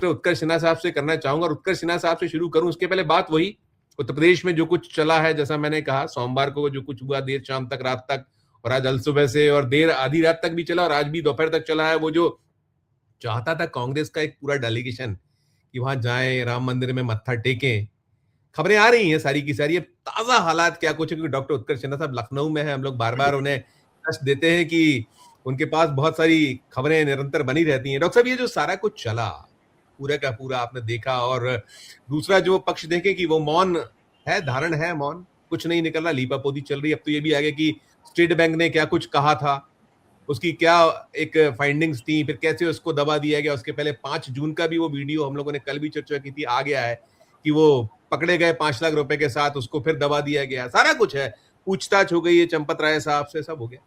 Doctor उत्कर्ष सिन्हा साहब से करना चाहूंगा, और उत्कर्ष सिन्हा साहब से शुरू करूं उसके पहले बात वही, उत्तर प्रदेश में जो कुछ चला है, जैसा मैंने कहा सोमवार को जो कुछ हुआ देर शाम तक, रात तक, और आज अलसुबह से और देर आधी रात तक भी चला और आज भी दोपहर तक चला है, वो जो चाहता था कांग्रेस का एक पूरा डेलीगेशन कि वहां जाएं, राम मंदिर में मत्था टेकें, खबरें आ रही हैं सारी की सारी। अब ताजा हालात क्या कुछ है, क्योंकि डॉक्टर उत्कर्ष सिन्हा साहब लखनऊ में है, हम लोग बार बार उन्हें कष्ट देते हैं कि उनके पास बहुत सारी खबरें निरंतर बनी रहती हैं। डॉक्टर साहब, ये जो सारा कुछ चला पूरा का पूरा आपने देखा, और दूसरा जो पक्ष देखे कि वो मौन है, धारण है, मौन, कुछ नहीं निकल रहा, लीपापोती चल रही। अब तो ये भी आ गया कि स्टेट बैंक ने क्या कुछ कहा था, उसकी क्या एक फाइंडिंग्स थी, फिर कैसे उसको दबा दिया गया। उसके पहले 5 जून का भी वो वीडियो हम लोगों ने कल भी चर्चा की थी, आ गया है कि वो पकड़े गए 5 लाख रुपए के साथ, उसको फिर दबा दिया गया, सारा कुछ है, पूछताछ हो गई है चंपत राय साहब से, सब हो गया।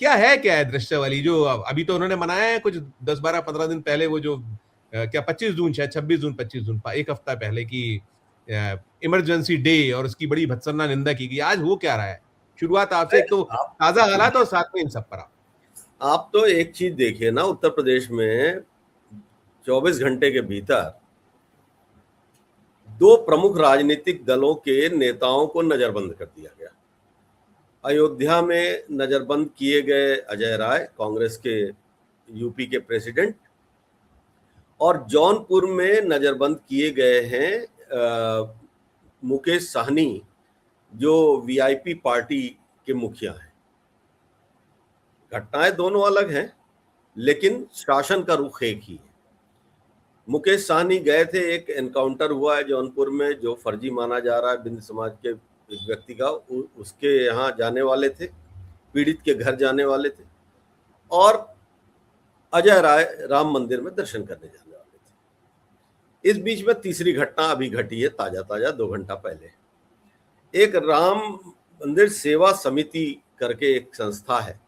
क्या है दृश्यावली जो अभी तो उन्होंने मनाया है कुछ 10-12-15 दिन पहले, वो जो क्या 25 जून, शायद 26 जून, 25 जून, एक हफ्ता पहले की इमरजेंसी डे, और उसकी बड़ी भत्सना निंदा की गई। आज हो क्या रहा है? शुरुआत आपसे, एक तो ताजा हालात और साथ में इन सब पर आप तो एक चीज देखिए ना, उत्तर प्रदेश में 24 घंटे के भीतर 2 प्रमुख राजनीतिक दलों के नेताओं को नजरबंद कर दिया गया। अयोध्या में नजरबंद किए गए अजय राय, कांग्रेस के यूपी के प्रेसिडेंट, और जौनपुर में नजरबंद किए गए हैं मुकेश सहनी, जो वीआईपी पार्टी के मुखिया हैं। घटनाएं दोनों अलग हैं, लेकिन शासन का रुख एक ही है। मुकेश सहनी गए थे, एक एनकाउंटर हुआ है जौनपुर में जो फर्जी माना जा रहा है, बिंद समाज के एक व्यक्ति का, उसके यहाँ जाने वाले थे, पीड़ित के घर जाने वाले थे, और अजय राय राम मंदिर में दर्शन करने जाने वाले थे। इस बीच में तीसरी घटना अभी घटी है, ताजा ताजा 2 घंटा पहले। एक राम मंदिर सेवा समिति करके एक संस्था है,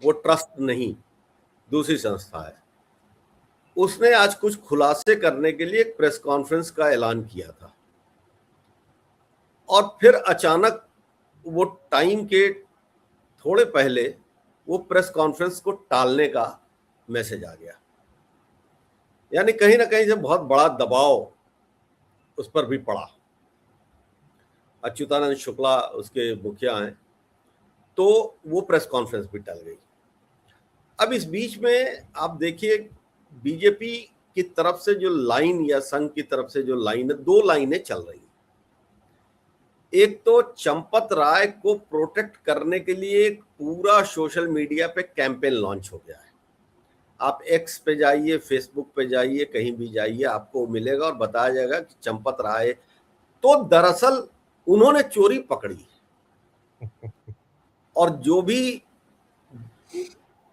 वो ट्रस्ट नहीं, दूसरी संस्था है, उसने आज कुछ खुलासे करने के लिए एक प्रेस कॉन्फ्रेंस का ऐलान किया था, और फिर अचानक वो टाइम के थोड़े पहले वो प्रेस कॉन्फ्रेंस को टालने का मैसेज आ गया। यानी कहीं ना कहीं से बहुत बड़ा दबाव उस पर भी पड़ा। अच्युतानंद शुक्ला उसके मुखिया हैं, तो वो प्रेस कॉन्फ्रेंस भी टल गई। अब इस बीच में आप देखिए, बीजेपी की तरफ से जो लाइन, या संघ की तरफ से जो लाइन है, 2 लाइनें चल रही हैं। एक तो चंपत राय को प्रोटेक्ट करने के लिए एक पूरा सोशल मीडिया पे कैंपेन लॉन्च हो गया है। आप एक्स पे जाइए, फेसबुक पे जाइए, कहीं भी जाइए, आपको मिलेगा और बताया जाएगा कि चंपत राय तो दरअसल उन्होंने चोरी पकड़ी, और जो भी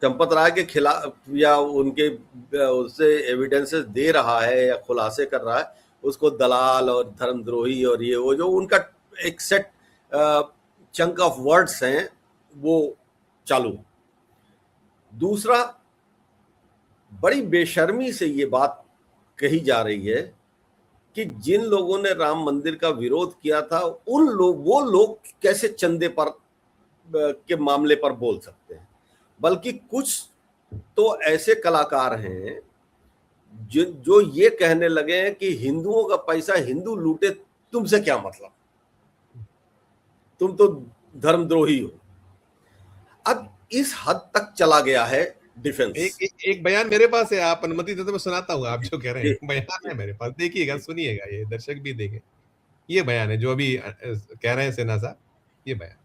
चंपत राय के खिलाफ या उनके उससे एविडेंसेस दे रहा है या खुलासे कर रहा है, उसको दलाल और धर्मद्रोही और ये वो जो उनका एक सेट चंक ऑफ वर्ड्स हैं, वो चालू। दूसरा, बड़ी बेशर्मी से ये बात कही जा रही है कि जिन लोगों ने राम मंदिर का विरोध किया था, वो लोग कैसे चंदे पर के मामले पर बोल सकते हैं। बल्कि कुछ तो ऐसे कलाकार हैं जो ये कहने लगे हैं कि हिंदुओं का पैसा हिंदू लूटे, तुमसे क्या मतलब, तुम तो धर्मद्रोही हो। अब इस हद तक चला गया है डिफेंस। एक बयान मेरे पास है, आप अनुमति देते तो मैं सुनाता हूँ। आप जो कह रहे हैं बयान है मेरे पास, देखिएगा, सुनिएगा, ये दर्शक भी देखें। ये बयान है जो अभी कह रहे हैं सिन्हा साहब, ये बयान।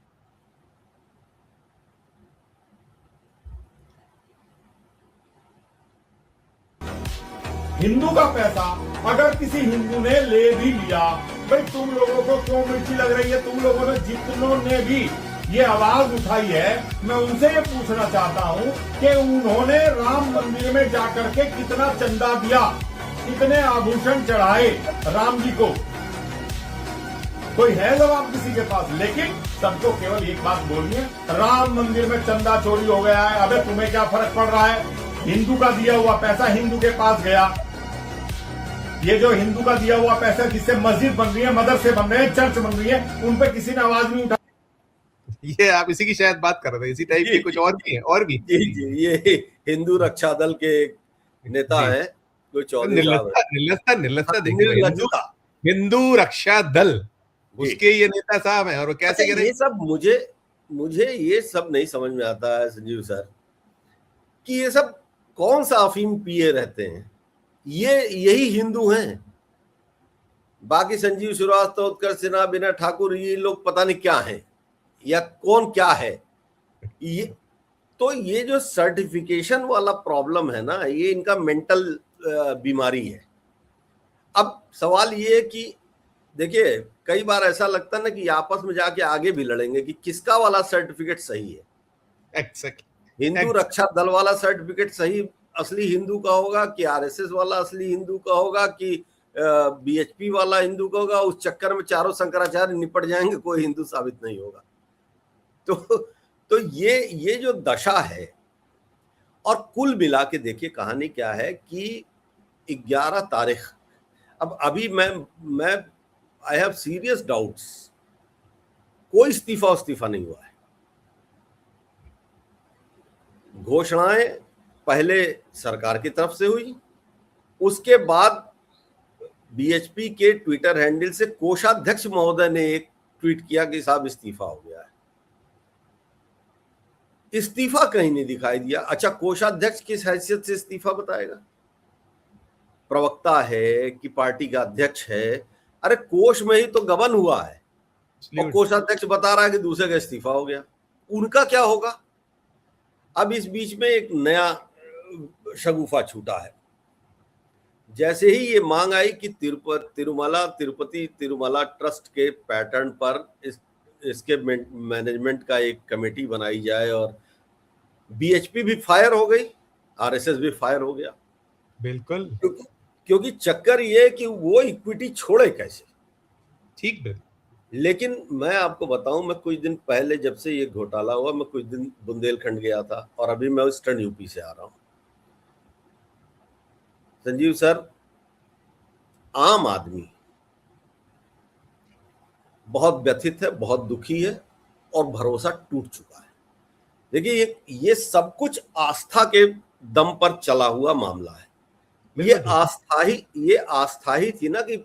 हिंदू का पैसा अगर किसी हिंदू ने ले भी लिया, भाई तुम लोगों को क्यों मिर्ची लग रही है? तुम लोगों ने, जितनों ने भी ये आवाज उठाई है, मैं उनसे ये पूछना चाहता हूं कि उन्होंने राम मंदिर में जाकर के कितना चंदा दिया, कितने आभूषण चढ़ाए राम जी को? कोई है जवाब किसी के पास? लेकिन सबको केवल एक बात बोलनी है, राम मंदिर में चंदा चोरी हो गया है, अबे तुम्हें क्या फर्क पड़ रहा है? हिंदू का दिया हुआ पैसा हिंदू के पास गया। ये जो हिंदू का दिया हुआ पैसा जिससे मस्जिद बन रही है, मदरसे बन रहे हैं, चर्च बन रही है, उन पर किसी ने आवाज नहीं उठाई। ये आप इसी की शायद बात कर रहे थे, इसी टाइप की कुछ और भी है, और भी। जी, ये हिंदू रक्षा दल के नेता हैं, कोई चौधरी साहब है, निर्लजता देखिए, निर्लजता। हिंदू रक्षा दल, उसके ये नेता साहब हैं, और वो कैसे कह रहे ये सब मुझे ये सब नहीं समझ में आता है संजीव सर, कि ये सब कौन सा अफीम पिए रहते हैं। यही हिंदू हैं। बाकी संजीव श्रीवास्तव, उत्कर्ष सिन्हा, विनय ठाकुर, ये लोग पता नहीं क्या हैं या कौन क्या है। ये जो सर्टिफिकेशन वाला प्रॉब्लम है ना, ये इनका मेंटल बीमारी है। अब सवाल ये है कि देखिए, कई बार ऐसा लगता है ना कि आपस में जाके आगे भी लड़ेंगे कि किसका वाला सर्टिफिकेट सही है। एक्जेक्टली, हिंदू रक्षा दल वाला सर्टिफिकेट सही असली हिंदू का होगा कि आरएसएस वाला असली हिंदू का होगा कि बीएचपी वाला हिंदू का होगा। उस चक्कर में चारों शंकराचार्य निपट जाएंगे, कोई हिंदू साबित नहीं होगा। तो ये जो दशा है, और कुल मिला के देखिए कहानी क्या है कि 11 तारीख, अब अभी मैं आई हैव सीरियस डाउट्स, कोई इस्तीफा नहीं हुआ है। घोषणाएं पहले सरकार की तरफ से हुई, उसके बाद बीएचपी के ट्विटर हैंडल से कोषाध्यक्ष महोदय ने एक ट्वीट किया कि साहब इस्तीफा हो गया है। इस्तीफा कहीं नहीं दिखाई दिया। अच्छा, कोषाध्यक्ष किस हैसियत से इस्तीफा बताएगा? प्रवक्ता है कि पार्टी का अध्यक्ष है? अरे कोष में ही तो गबन हुआ है, और कोषाध्यक्ष बता रहा है कि दूसरे का इस्तीफा हो गया। उनका क्या होगा? अब इस बीच में एक नया शगुफा छूटा है। जैसे ही ये मांग आई कि तिरुमला ट्रस्ट के पैटर्न पर इसके मैनेजमेंट का एक कमेटी बनाई जाए, और बीएचपी भी फायर हो गई, आरएसएस भी फायर हो गया। बिल्कुल, क्योंकि चक्कर ये कि वो इक्विटी छोड़े कैसे। ठीक है। लेकिन मैं आपको बताऊं, मैं कुछ दिन पहले, जब से ये घोटाला हुआ, मैं कुछ दिन बुंदेलखंड गया था, और अभी मैं ईस्टर्न यूपी से आ रहा हूं। संजीव सर, आम आदमी बहुत व्यथित है, बहुत दुखी है, और भरोसा टूट चुका है। देखिए, ये सब कुछ आस्था के दम पर चला हुआ मामला है। ये आस्था ही थी ना कि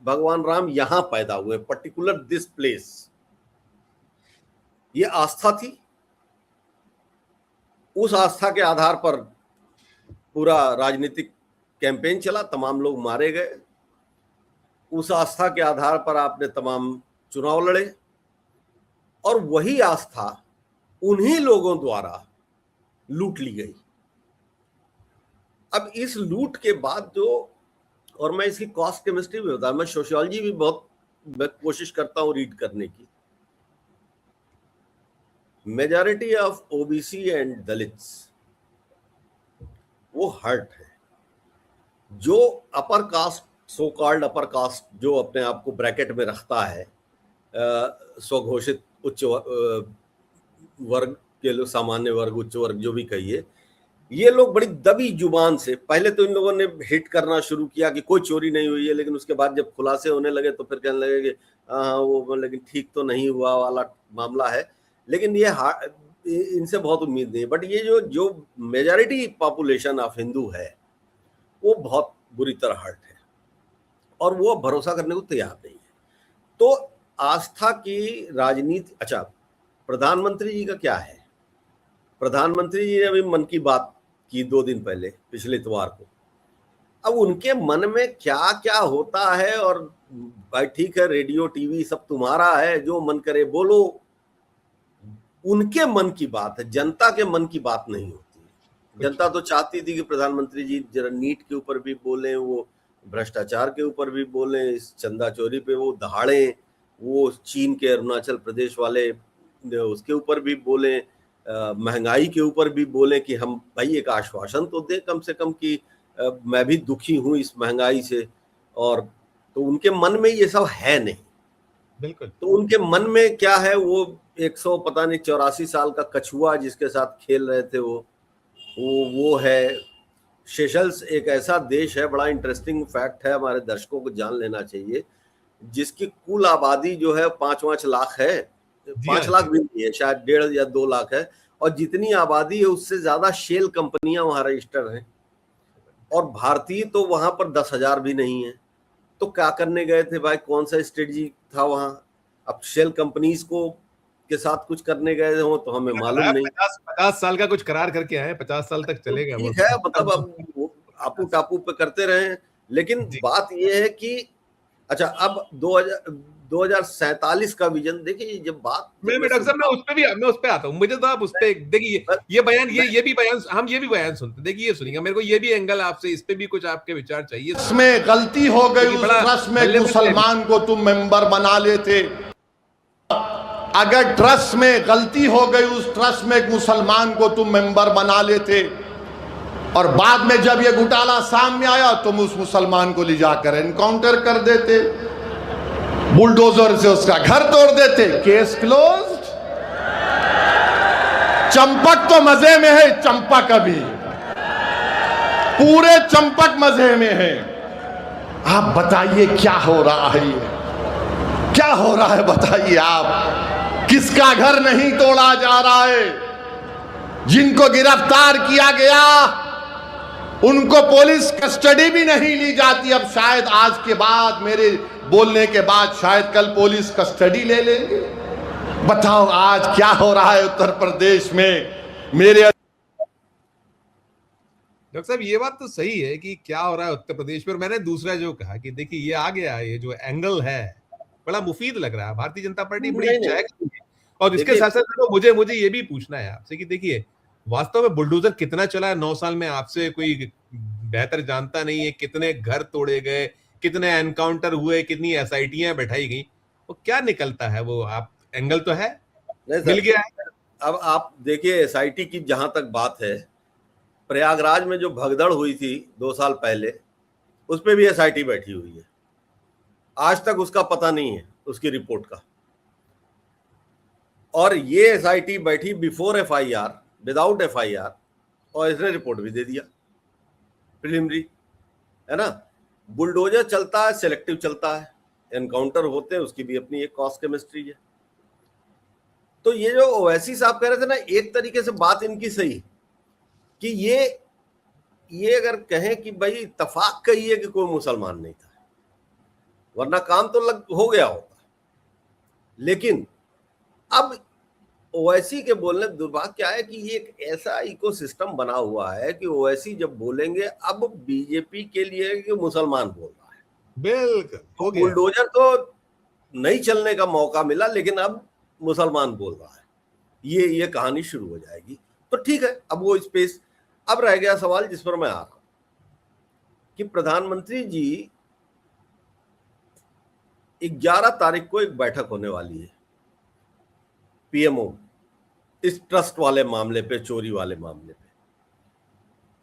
भगवान राम यहां पैदा हुए, पर्टिकुलर दिस प्लेस। ये आस्था थी। उस आस्था के आधार पर पूरा राजनीतिक कैंपेन चला, तमाम लोग मारे गए। उस आस्था के आधार पर आपने तमाम चुनाव लड़े, और वही आस्था उन्हीं लोगों द्वारा लूट ली गई। अब इस लूट के बाद जो, और मैं इसकी कॉस्ट केमिस्ट्री भी होता है, मैं सोशियोलॉजी भी बहुत कोशिश करता हूं रीड करने की। Majority of OBC and Dalits वो हर्ट है। जो upper caste, so called upper caste, जो अपने आप को ब्रैकेट में रखता है, स्वघोषित उच्च वर्ग के लोग, सामान्य वर्ग, उच्च वर्ग, जो भी कहिए, ये लोग बड़ी दबी जुबान से, पहले तो इन लोगों ने हिट करना शुरू किया कि कोई चोरी नहीं हुई है, लेकिन उसके बाद जब खुलासे होने लगे तो फिर कहने लगे कि हाँ वो, लेकिन ठीक तो नहीं हुआ वाला मामला है। लेकिन ये इनसे बहुत उम्मीद नहीं। बट ये जो मेजॉरिटी पॉपुलेशन ऑफ हिंदू है, वो बहुत बुरी तरह हर्ट है, और वो भरोसा करने को तैयार नहीं है। तो आस्था की राजनीति। अच्छा, प्रधानमंत्री जी का क्या है? प्रधानमंत्री जी ने अभी मन की बात की 2 दिन पहले, पिछले इतवार को। अब उनके मन में क्या क्या होता है, और भाई ठीक है, रेडियो टीवी सब तुम्हारा है, जो मन करे बोलो। उनके मन की बात है, जनता के मन की बात नहीं होती। जनता तो चाहती थी कि प्रधानमंत्री जी जरा नीट के ऊपर भी बोलें, वो भ्रष्टाचार के ऊपर भी बोलें, इस चंदा चोरी पे वो दहाड़ें, वो चीन के अरुणाचल प्रदेश वाले उसके ऊपर भी बोलें, महंगाई के ऊपर भी बोले कि हम भाई एक आश्वासन तो दें कम से कम कि मैं भी दुखी हूं इस महंगाई से। और तो उनके मन में ये सब है नहीं। बिल्कुल। तो उनके मन में क्या है? वो 84 साल का कछुआ जिसके साथ खेल रहे थे, वो है। सेशल्स एक ऐसा देश है, बड़ा इंटरेस्टिंग फैक्ट है, हमारे दर्शकों को जान लेना चाहिए, जिसकी कुल आबादी जो है 5 लाख है। 5 लाख भी नहीं है, शायद 1.5 या 2 लाख है। और जितनी आबादी है उससे ज्यादा शेल कंपनियां वहां रजिस्टर हैं। और भारतीय तो वहां पर 10,000 भी नहीं है, तो क्या करने गए थे भाई? कौन सा स्ट्रेटजी था वहां? अब शेल कंपनीज को के साथ कुछ करने गए हो तो हमें मालूम नहीं। 50 साल का कुछ करार करके आए, 50 साल तक चलेगा वो। ठीक है, मतलब अब वो आपू टापू पे करते रहे, लेकिन जी। बात ये है कि अच्छा, अब 2047 का विजन देखिए। जब मैं डॉक्टर साहब, मैं उस पे आता हूँ। मुझे तो आप उस पे देखिए, ये बयान, ये भी बयान, हम ये भी बयान सुनते, देखिए ये सुनिएगा, मेरे को ये भी एंगल आपसे, इस पे भी कुछ आपके विचार चाहिए। इसमें गलती हो गई, उस ट्रस्ट में मुसलमान को तुम मेंबर बना लेते। अगर ट्रस्ट में गलती हो गई, उस ट्रस्ट में एक मुसलमान को तुम मेंबर बना लेते, और बाद में जब ये घोटाला सामने आया तुम उस मुसलमान को ले जाकर एनकाउंटर कर देते, बुलडोजर से उसका घर तोड़ देते, केस क्लोज्ड। चंपक तो मजे में है, चंपक अभी पूरे चंपक मजे में है। आप बताइए क्या हो रहा है, ये क्या हो रहा है बताइए आप। किसका घर नहीं तोड़ा जा रहा है? जिनको गिरफ्तार किया गया उनको पुलिस कस्टडी भी नहीं ली जाती। अब शायद आज के बाद, मेरे बोलने के बाद, शायद कल पुलिस कस्टडी ले लेंगे। बताओ आज क्या हो रहा है उत्तर प्रदेश में। मेरे डॉक्टर साहब, ये बात तो सही है कि क्या हो रहा है उत्तर प्रदेश में। मैंने दूसरा जो कहा कि देखिए ये आ गया, ये जो एंगल है बड़ा मुफीद लग रहा है, भारतीय जनता पार्टी बड़ी चैक है। और इसके साथ साथ मुझे ये भी पूछना है आपसे कि देखिए वास्तव में बुलडोजर कितना चला है 9 साल में, आपसे कोई बेहतर जानता नहीं है। कितने घर तोड़े गए, कितने एनकाउंटर हुए, कितनी एसआईटियां बैठाई गई, वो क्या निकलता है? वो आप एंगल तो है, मिल गया है। अब आप देखिए, एसआईटी की जहां तक बात है, प्रयागराज में जो भगदड़ हुई थी 2 साल पहले, उस पर भी एसआईटी बैठी हुई है। आज तक उसका पता नहीं है, उसकी रिपोर्ट का। और ये एसआईटी बैठी बिफोर एफआईआर, विदाउट एफआईआर, और इसने रिपोर्ट भी दे दिया प्रिलिमिनरी, है ना। बुलडोजर चलता है, सिलेक्टिव चलता है, एनकाउंटर होते हैं, उसकी भी अपनी एक कॉस्ट केमिस्ट्री है। तो ये जो ओवैसी साहब कह रहे थे ना, एक तरीके से बात इनकी सही कि ये अगर कहें कि भाई इत्तेफाक कही है कि कोई मुसलमान नहीं था, वरना काम तो हो गया होता। लेकिन अब ओवैसी के बोलने दुर्भाग्य क्या है कि ये एक ऐसा इकोसिस्टम बना हुआ है कि ओवैसी जब बोलेंगे, अब बीजेपी के लिए कि मुसलमान बोल रहा है, बिल्कुल हो गया। बुलडोजर तो नहीं चलने का मौका मिला, लेकिन अब मुसलमान बोल रहा है, ये कहानी शुरू हो जाएगी। तो ठीक है, अब वो स्पेस। अब रह गया सवाल जिस पर मैं आ रहा हूं कि प्रधानमंत्री जी 11 तारीख को एक बैठक होने वाली है पीएमओ, इस ट्रस्ट वाले मामले पे, चोरी वाले मामले पे।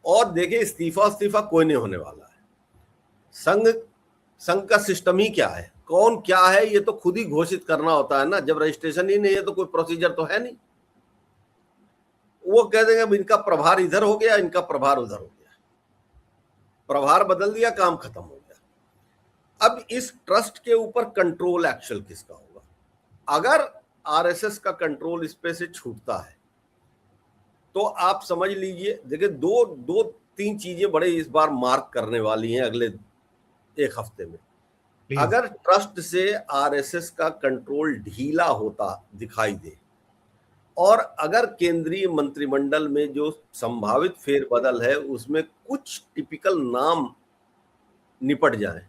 और देखिए, इस्तीफा कोई नहीं होने वाला है। संघ का सिस्टम ही क्या है, कौन क्या है, ये तो खुद ही घोषित करना होता है ना। जब रजिस्ट्रेशन ही नहीं है तो कोई प्रोसीजर तो है नहीं। वो कह देंगे अब इनका प्रभार इधर हो गया, इनका प्रभार उधर हो गया, प्रभार बदल दिया, काम खत्म हो गया। अब इस ट्रस्ट के ऊपर कंट्रोल एक्चुअल किसका होगा? अगर आरएसएस का कंट्रोल इस पे से छूटता है तो आप समझ लीजिए, देखिए दो तीन चीजें बड़े इस बार मार्क करने वाली हैं अगले एक हफ्ते में। अगर ट्रस्ट से आरएसएस का कंट्रोल ढीला होता दिखाई दे, और अगर केंद्रीय मंत्रिमंडल में जो संभावित फेरबदल है उसमें कुछ टिपिकल नाम निपट जाए,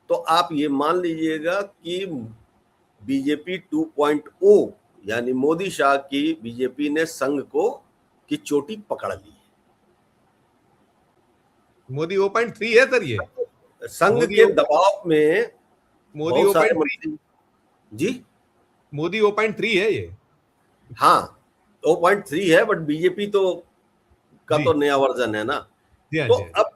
तो आप ये मान लीजिएगा कि बीजेपी 2.0 यानी मोदी शाह की बीजेपी ने संघ को की चोटी पकड़ ली है। मोदी 0.3 है सर, ये संघ के दबाव में मोदी 0.3 जी, मोदी 0.3 है ये। हाँ 0.3 है, बट बीजेपी तो का तो नया वर्जन है ना। तो अब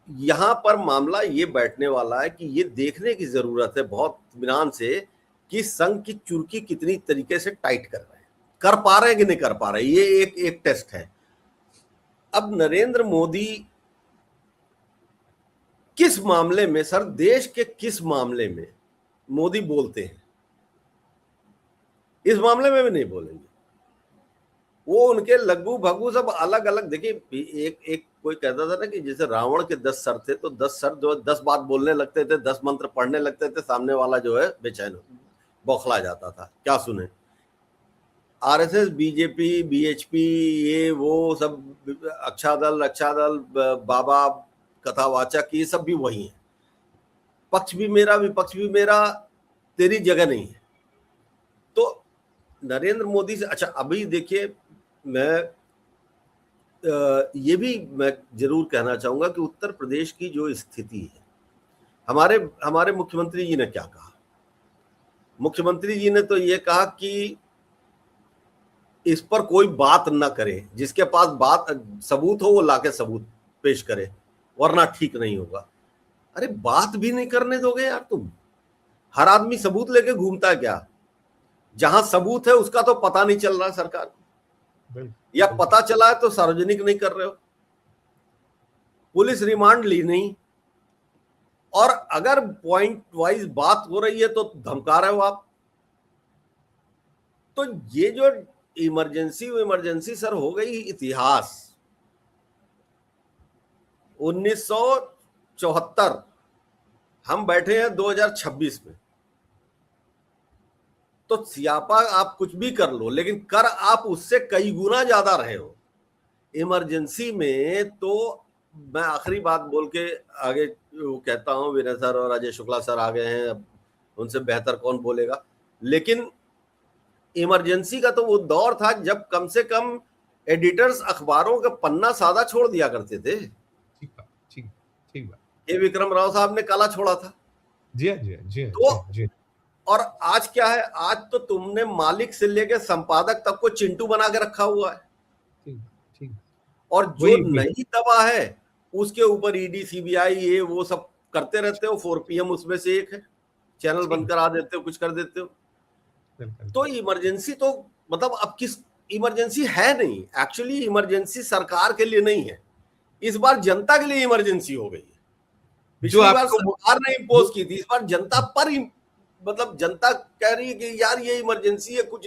यहां पर मामला ये बैठने वाला है कि ये देखने की जरूरत है बहुत इत्मीनान से कि संघ की चुर्की कितनी तरीके से टाइट कर रहे हैं, कर पा रहे हैं कि नहीं कर पा रहे, ये एक टेस्ट है। अब नरेंद्र मोदी किस मामले में, सर देश के किस मामले में मोदी बोलते हैं, इस मामले में भी नहीं बोलेंगे। वो उनके लघु भगु सब अलग अलग। देखिए, कोई कहता था ना कि जैसे रावण के 10 सर थे, तो 10 सर जो 10 बात बोलने लगते थे, 10 मंत्र पढ़ने लगते थे, सामने वाला जो है बेचैन बौखला जाता था, क्या सुने। आरएसएस, बीजेपी, बीएचपी, ये वो सब, रक्षा दल, बाबा, कथावाचक, ये सब भी वही है। पक्ष भी मेरा, विपक्ष भी मेरा, तेरी जगह नहीं है। तो नरेंद्र मोदी से, अच्छा अभी देखिए, मैं ये भी मैं जरूर कहना चाहूंगा कि उत्तर प्रदेश की जो स्थिति है, हमारे मुख्यमंत्री जी ने क्या कहा। मुख्यमंत्री जी ने तो ये कहा कि इस पर कोई बात ना करे, जिसके पास बात सबूत हो वो लाके सबूत पेश करे, वरना ठीक नहीं होगा। अरे बात भी नहीं करने दोगे यार तुम। हर आदमी सबूत लेके घूमता है क्या? जहां सबूत है उसका तो पता नहीं चल रहा है सरकार को, या पता चला है तो सार्वजनिक नहीं कर रहे हो। पुलिस रिमांड ली नहीं, और अगर पॉइंट वाइज बात हो रही है तो धमका रहे हो आप। तो ये जो इमरजेंसी सर हो गई इतिहास। 1974 हम बैठे हैं 2026 में, तो सियापा आप कुछ भी कर लो, लेकिन कर आप उससे कई गुना ज्यादा रहे हो इमरजेंसी में। तो मैं आखिरी बात बोल के आगे कहता हूं, विनय सर और अजय शुक्ला सर आ गए हैं, अब उनसे बेहतर कौन बोलेगा। लेकिन इमरजेंसी का तो वो दौर था जब कम से कम एडिटर्स अखबारों का पन्ना सादा छोड़ दिया करते थे। ठीक बात। ये विक्रम राव साहब ने काला छोड़ा था। जी। तो और आज क्या है, आज तो तुमने मालिक से लेकर संपादक तक को चिंटू बना के रखा हुआ है। ठीक। और जो नहीं दबा है उसके ऊपर ईडी, सीबीआई, ये वो सब करते रहते हो। 4 PM उसमें से एक है, चैनल बंद करा देते हो, कुछ कर देते हो। तो इमरजेंसी तो मतलब अब किस इमरजेंसी है नहीं, एक्चुअली इमरजेंसी सरकार के लिए नहीं है, इस बार जनता के लिए इमरजेंसी हो गई है। पिछली बार सरकार ने इम्पोज की थी, इस बार जनता पर मतलब जनता कह रही है कि यार ये इमरजेंसी है, कुछ